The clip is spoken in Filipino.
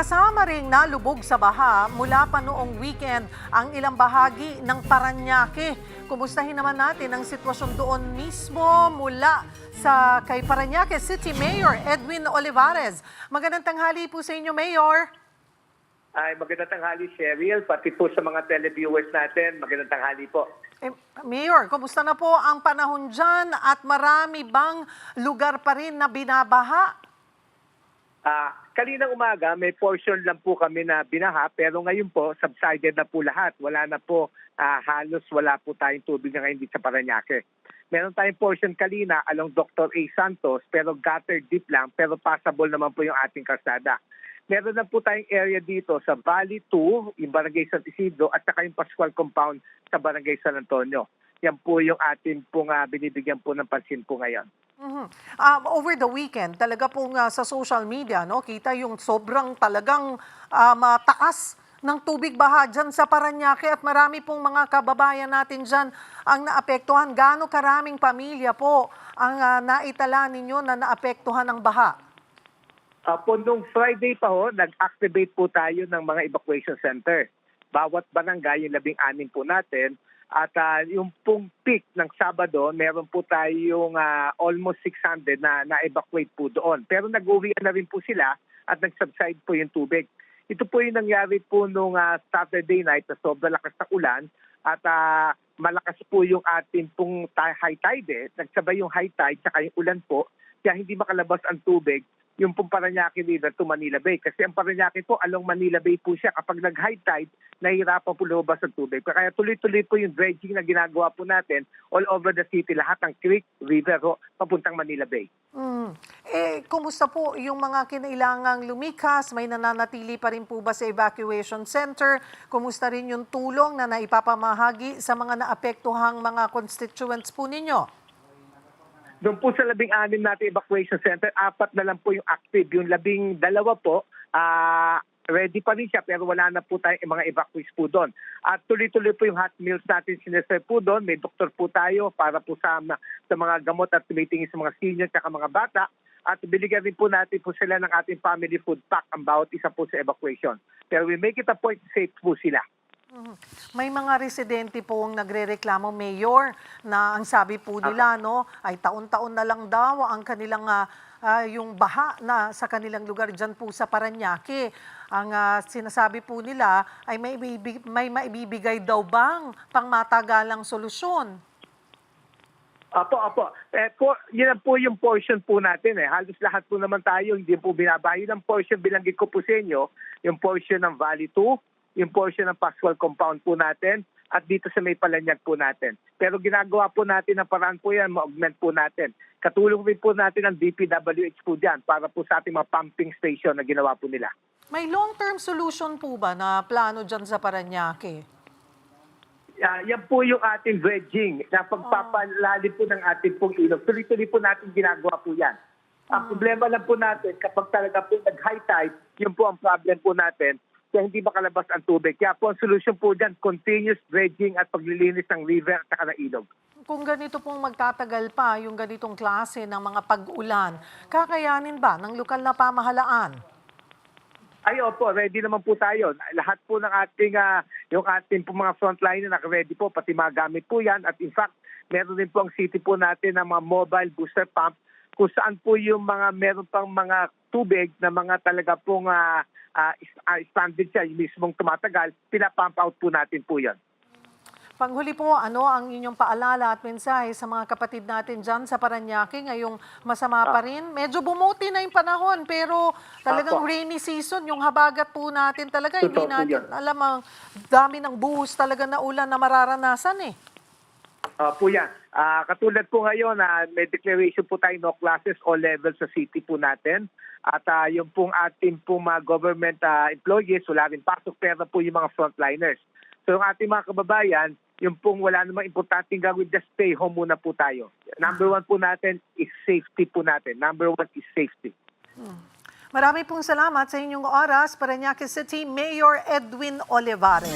Kasama ring nalubog sa baha mula pa noong weekend ang ilang bahagi ng Parañaque. Kumustahin naman natin ang sitwasyon doon mismo mula sa kay Parañaque City Mayor Edwin Olivares. Magandang tanghali po sa inyo, Mayor. Ay, magandang tanghali, Cheryl, pati po sa mga televiewers natin. Magandang tanghali po. Mayor, kumusta na po ang panahon dyan at marami bang lugar pa rin na binabaha? Kaninang umaga, may portion lang po kami na binaha, pero ngayon po, subsided na po lahat. Wala na po, halos wala po tayong tubig na ngayon dito sa Parañaque. Meron tayong portion kanina along Dr. A. Santos, pero gutter deep lang, pero passable naman po yung ating kalsada. Meron na po tayong area dito sa Valley 2, yung Barangay San Isidro, at saka yung Pascual Compound sa Barangay San Antonio. Yan po yung ating pong binibigyan po ng pansin po ngayon. Over the weekend, talaga pong sa social media, no, kita yung sobrang talagang mataas ng tubig baha dyan sa Parañaque at marami pong mga kababayan natin dyan ang naapektuhan. Gaano karaming pamilya po ang naitala ninyo na naapektuhan ng baha? Po nung Friday pa ho, nag-activate po tayo ng mga evacuation center. Bawat barangay, yung 16 po natin. At yung pong peak ng Sabado, meron po tayong almost 600 na na-evacuate po doon. Pero nag-uwi na rin po sila at nag-subside po yung tubig. Ito po yung nangyari po nung Saturday night na sobrang lakas ng ulan at malakas po yung ating pong high tide. Nagsabay yung high tide at yung ulan po, kaya hindi makalabas ang tubig yung pong Parañaque River to Manila Bay. Kasi ang Parañaque po, along Manila Bay po siya. Kapag nag-high tide, nahihirapan po lumabas ang tubig. Kaya tuloy-tuloy po yung dredging na ginagawa po natin all over the city. Lahat ng creek, river, papuntang Manila Bay. Kumusta po yung mga kinailangang lumikas? May nananatili pa rin po ba sa evacuation center? Kumusta rin yung tulong na naipapamahagi sa mga naapektuhang mga constituents po ninyo? Doon po sa 16 natin evacuation center, 4 na lang po yung active. Yung 12 po, ready pa rin siya pero wala na po tayong mga evacuees po doon. At tuloy-tuloy po yung hot meals natin sineserve po doon. May doktor po tayo para po sa mga gamot at tumitingin sa mga senior at mga bata. At binigyan rin po natin po sila ng ating family food pack ang bawat isa po sa evacuation. Pero we make it a point safe po sila. May mga residente pong nagrereklamo, Mayor, na ang sabi po nila ay taon-taon na lang daw ang kanilang yung baha na sa kanilang lugar dyan po sa Parañaque. Ang sinasabi po nila ay may maibibigay daw bang pangmatagalang solusyon? Apo. Yan po yung portion po natin. Halos lahat po naman tayo, hindi po binabayo ng portion. Bilanggit ko po sa inyo, yung portion ng Valley 2, yung portion ng Pascual Compound po natin, at dito sa may Palanyag po natin. Pero ginagawa po natin ang paraan po yan, ma-augment po natin. Katulong rin po natin ang DPWH po dyan para po sa ating mga pumping station na ginawa po nila. May long-term solution po ba na plano dyan sa Parañaque? Yan po yung ating dredging na pagpapalalim po ng ating pong ilog. Tuloy-tuloy po natin ginagawa po yan. Ang problema lang po natin, kapag talaga po nag-high tide, yun po ang problem po natin, kaya hindi makalabas ang tubig. Kaya po ang solution po dyan, continuous dredging at paglilinis ng river at saka ng ilog. Kung ganito pong magtatagal pa yung ganitong klase ng mga pag-ulan, kakayanin ba ng lokal na pamahalaan? Ay, opo, ready naman po tayo. Lahat po ng ating, yung ating po mga frontliner naka-ready po, pati mga gamit po yan. At in fact, meron din po ang city po natin ng mga mobile booster pump kung saan po yung mga meron pang mga tubig na mga talaga pong standard siya, yung mismong tumatagal, pinapump out po natin po yan. Panghuli po, ano ang inyong paalala at mensahe sa mga kapatid natin dyan sa Parañaque ngayong masama pa rin? Medyo bumuti na yung panahon pero talagang rainy season, yung habagat po natin talaga, hindi natin alam ang dami ng buhos talaga na ulan na mararanasan eh. Po yan. Katulad po ngayon, may declaration po tayo no classes all levels sa city po natin. At yung pong ating pong mga government employees, wala rin pasok, pero po yung mga frontliners. So yung ating mga kababayan, yung pong wala namang importanteng gawin, just stay home muna po tayo. Number 1 po natin is safety po natin. Number 1 is safety. Marami pong salamat sa inyong oras, Parañaque City Mayor Edwin Olivares.